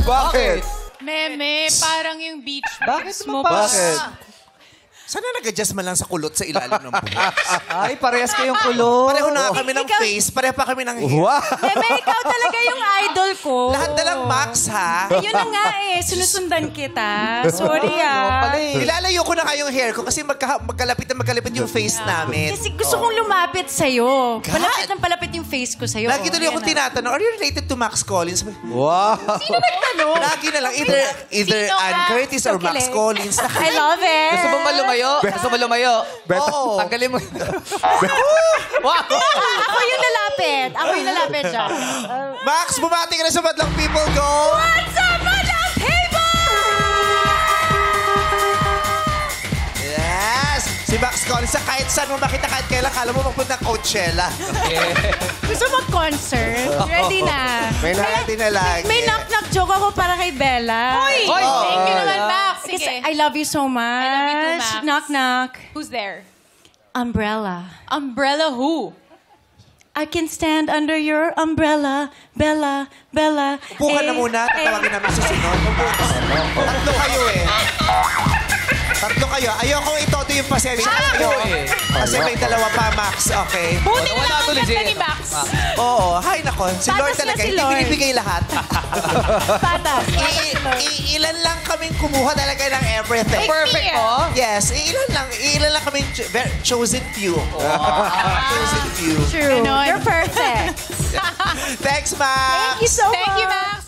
Bakit? Meme, parang yung beach Bakit mo mo pa. Bakit? Sana nag-adjust man lang sa kulot sa ilalim ng buhok. Ay, parehas kayong kulot. Pareho na kami ng face, pareho pa kami ng hair. Wow! Meme, ikaw talaga yung idol ko. Lahat na lang Max, ha? Ayun na nga eh, sinusundan kita. Sorry ah. Nilalayo ko na nga yung hair ko kasi magkalapit yung face namin. Kasi gusto kong lumapit sa'yo. God. Palapit yung face ko sa'yo. Lagi tuloy akong tinatanong, are you related to Max Collins? Wow! Sino nagtanong? Lagi na lang, either Sino Ann ka? Curtis or Max Kilig. Collins. I love it. Gusto mo malumayo? Gusto mo lumayo? Oo. Tanggalin mo. Ako yung lalapit. Ako yung lalapit dyan. Max, bumati ka na sa Madlang People. Go! What's up, Madlang People? Yes! Si Max Collins, kahit saan mo makita, kahit kailan, kala mo magpunta ng Coachella. Gusto mo concert? Ready na. May natin na lagi. May knock-knock joke ako para kay Bella. Hoy! Thank you naman, Max. Kasi Sige. I love you so much. I love you too, Max. Knock-knock. Who's there? Umbrella. Umbrella who? I can stand under your umbrella, Bella, Bella. Upo ka na muna, tatawagin namin susunod. Tatlo kayo eh. Tatlo kayo. Ayoko itoto yung pasensya. Kasi may dalawa pa, Max. Okay. Buti na Wala lang ang to, ganda legit. ni Max. Oo. Hay nako. Si Patas Lord na talaga. si Hindi Lord. binibigay lahat. Patas. Ilan lang kaming kumuha talaga ng everything. Perfect mo? Yes. Ilan lang kaming chosen few. Chosen few. True. Ganon. You're perfect. Thanks, Max. Thank you so much. Thank you, Max.